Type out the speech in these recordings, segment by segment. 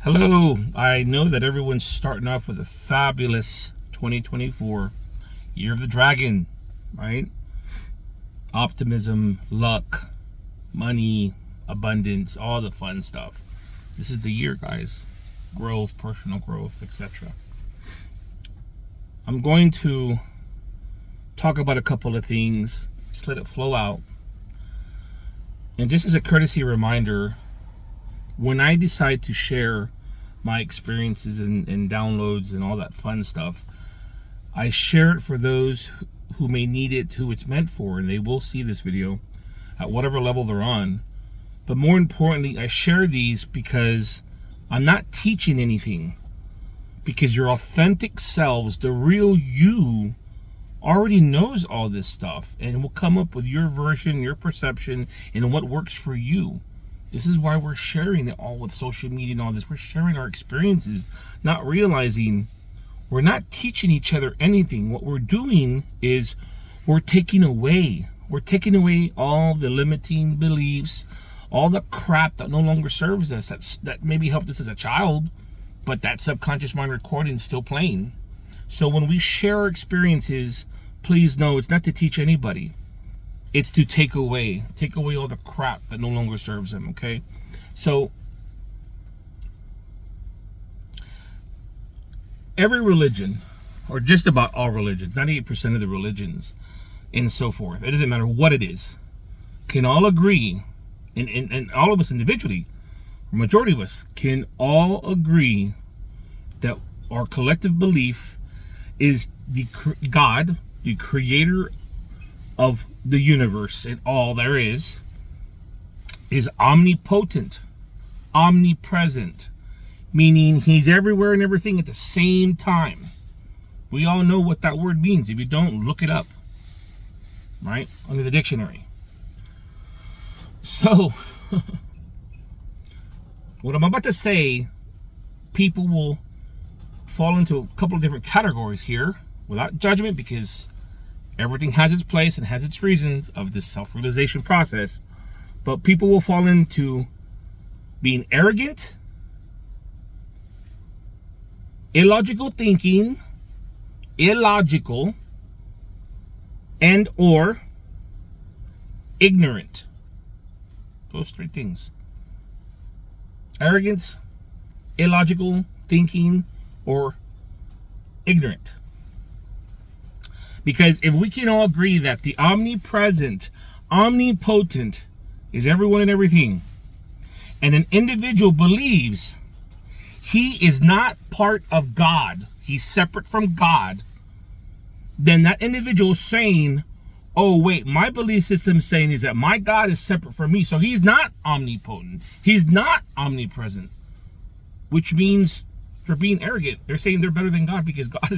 Hello, I know that everyone's starting off with a fabulous 2024, year of the dragon, right? Optimism, luck, money, abundance, all the fun stuff. This is the year, guys. Growth, personal growth, etc. I'm going to talk about a couple of things, just let it flow out. And just as a courtesy reminder, when I decide to share my experiences and downloads and all that fun stuff, I share it for those who may need it, who it's meant for, and they will see this video at whatever level they're on. But more importantly, I share these because I'm not teaching anything, because your authentic selves, the real you, already knows all this stuff and will come up with your version, your perception, and what works for you. This is why we're sharing it all with social media and all this. We're sharing our experiences, not realizing we're not teaching each other anything. What we're doing is we're taking away all the limiting beliefs, all the crap that no longer serves us, that maybe helped us as a child, but that subconscious mind recording is still playing. So when we share our experiences, please know it's not to teach anybody. It's to take away all the crap that no longer serves them, okay? So, every religion, or just about all religions, 98% of the religions, and so forth, it doesn't matter what it is, can all agree, and all of us individually, the majority of us, can all agree that our collective belief is God, the creator of the universe and all there is omnipotent, omnipresent, meaning he's everywhere and everything at the same time. We all know what that word means. If you don't, look it up, right, under the dictionary. So, what I'm about to say, people will fall into a couple of different categories here without judgment, because everything has its place and has its reasons of this self-realization process. But people will fall into being arrogant, illogical thinking, and or ignorant. Those three things. Arrogance, illogical thinking, or ignorant. Because if we can all agree that the omnipresent, omnipotent is everyone and everything, and an individual believes he is not part of God, he's separate from God, then that individual is saying, oh wait, my belief system is saying is that my God is separate from me, so he's not omnipotent, he's not omnipresent, which means they're being arrogant. They're saying they're better than God because God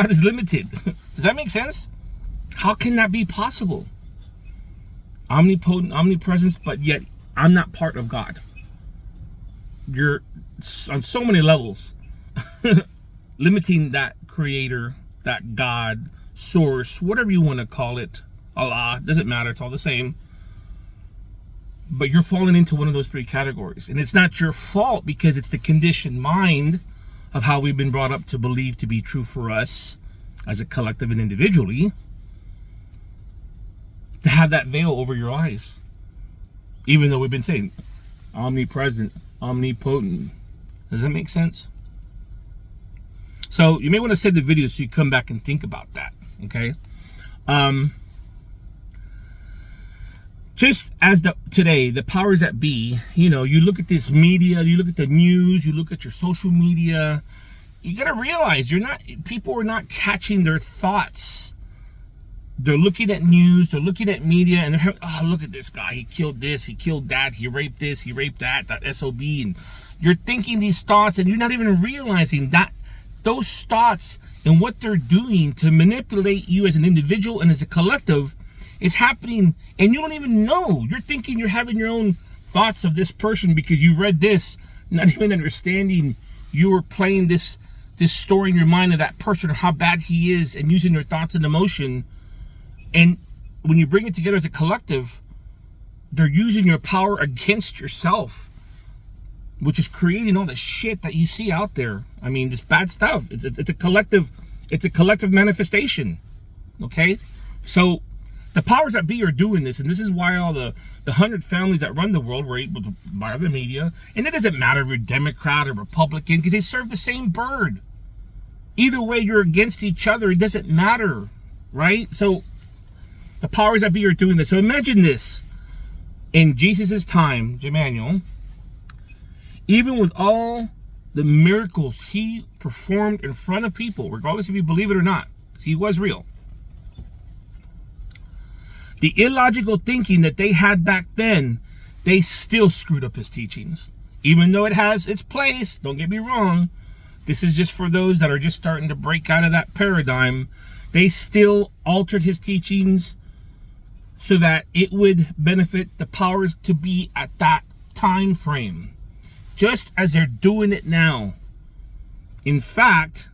is limited. Does that make sense? How can that be possible? Omnipotent, omnipresence, but yet I'm not part of God. You're on so many levels limiting that creator, that God, source, whatever you want to call it. Allah, doesn't matter, it's all the same. But you're falling into one of those three categories. And it's not your fault, because it's the conditioned mind of how we've been brought up to believe to be true for us as a collective and individually, to have that veil over your eyes. Even though we've been saying omnipresent, omnipotent. Does that make sense? So you may want to save the video so you come back and think about that, okay? Just as today, the powers that be, you look at this media, you look at the news, you look at your social media, you got to realize people are not catching their thoughts. They're looking at news, they're looking at media, and they're having, oh, look at this guy, he killed this, he killed that, he raped this, he raped that SOB, and you're thinking these thoughts, and you're not even realizing that those thoughts and what they're doing to manipulate you as an individual and as a collective is happening, and you don't even know. You're thinking you're having your own thoughts of this person because you read this, not even understanding you were playing this story in your mind of that person or how bad he is, and using your thoughts and emotion. And when you bring it together as a collective, they're using your power against yourself. which is creating all the shit that you see out there. I mean, this bad stuff. It's a collective manifestation. Okay? So the powers that be are doing this, and this is why all the 100 families that run the world were able to buy the media. And it doesn't matter if you're Democrat or Republican, because they serve the same bird. Either way, you're against each other. It doesn't matter, right? So the powers that be are doing this. So imagine this. In Jesus' time, Emmanuel, even with all the miracles he performed in front of people, regardless if you believe it or not, because he was real, the illogical thinking that they had back then, they still screwed up his teachings. Even though it has its place, don't get me wrong, this is just for those that are just starting to break out of that paradigm. They still altered his teachings so that it would benefit the powers to be at that time frame, just as they're doing it now. In fact,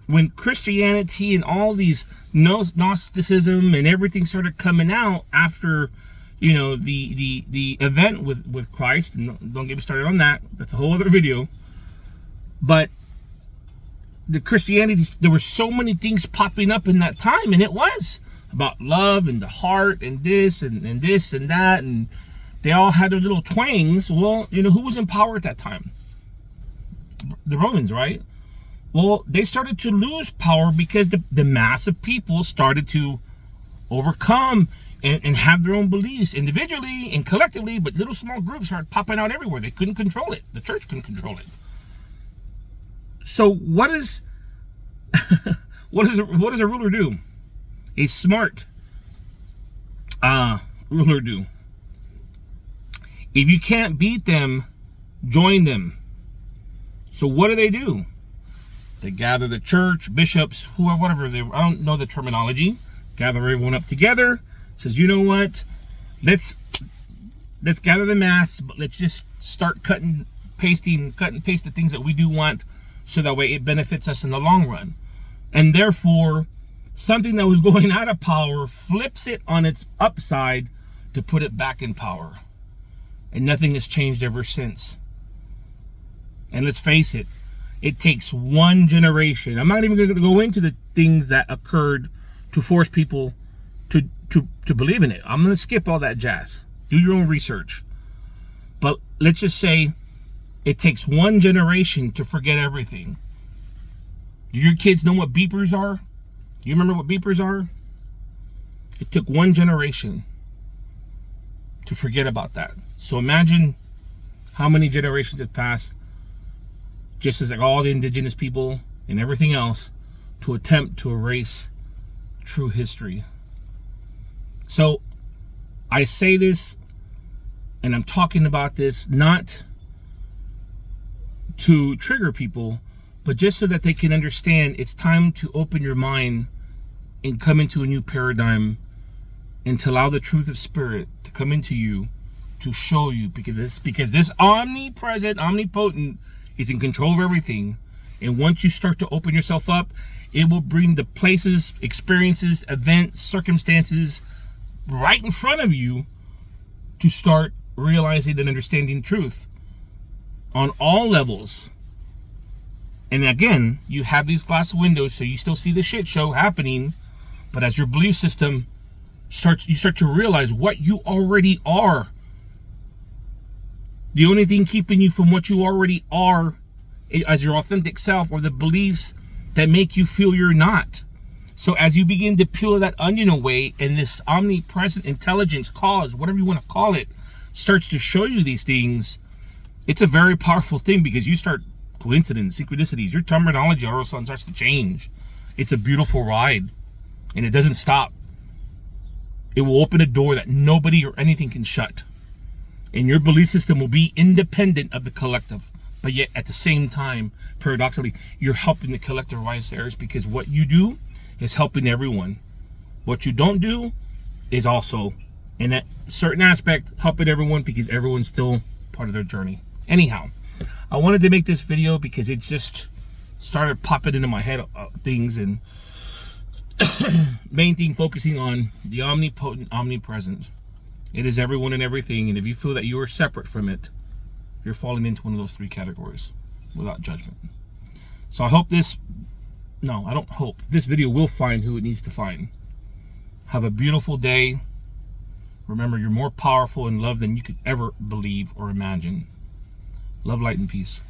when Christianity and all these Gnosticism and everything started coming out after, you know, the event with Christ, and don't get me started on that, that's a whole other video. But the Christianity, there were so many things popping up in that time, and it was about love and the heart and this and this and that, and they all had their little twangs. Well, you know, who was in power at that time? The Romans, right? Well, they started to lose power because the mass of people started to overcome and have their own beliefs individually and collectively, but little small groups started popping out everywhere. They couldn't control it. The church couldn't control it. So what is what does a ruler do? A smart ruler do. If you can't beat them, join them. So what do? They gather the church, bishops, whoever, whatever they, I don't know the terminology, gather everyone up together, says, you know what, let's gather the mass, but let's just start cut and paste the things that we do want, so that way it benefits us in the long run. And therefore, something that was going out of power flips it on its upside to put it back in power. And nothing has changed ever since. And let's face it, it takes one generation. I'm not even going to go into the things that occurred to force people to believe in it. I'm going to skip all that jazz. Do your own research. But let's just say it takes one generation to forget everything. Do your kids know what beepers are? Do you remember what beepers are? It took one generation to forget about that. So imagine how many generations have passed, just as like all the indigenous people and everything else, to attempt to erase true history. So I say this, and I'm talking about this not to trigger people, but just so that they can understand it's time to open your mind and come into a new paradigm, and to allow the truth of spirit to come into you, to show you, because this omnipresent, omnipotent is in control of everything. And once you start to open yourself up, it will bring the places, experiences, events, circumstances right in front of you to start realizing and understanding truth on all levels. And again, you have these glass windows, so you still see the shit show happening, but as your belief system you start to realize what you already are. The only thing keeping you from what you already are as your authentic self are the beliefs that make you feel you're not. So as you begin to peel that onion away, and this omnipresent intelligence, cause, whatever you want to call it, starts to show you these things, it's a very powerful thing, because you start coincidence, synchronicities, your terminology all of a sudden starts to change. It's a beautiful ride, and it doesn't stop. It will open a door that nobody or anything can shut. And your belief system will be independent of the collective. But yet, at the same time, paradoxically, you're helping the collective rise theirs, because what you do is helping everyone. What you don't do is also, in that certain aspect, helping everyone, because everyone's still part of their journey. Anyhow, I wanted to make this video because it just started popping into my head things, and main thing focusing on the omnipotent, omnipresent. It is everyone and everything, and if you feel that you are separate from it, you're falling into one of those three categories without judgment. So I hope this video will find who it needs to find. Have a beautiful day. Remember, you're more powerful in love than you could ever believe or imagine. Love, light, and peace.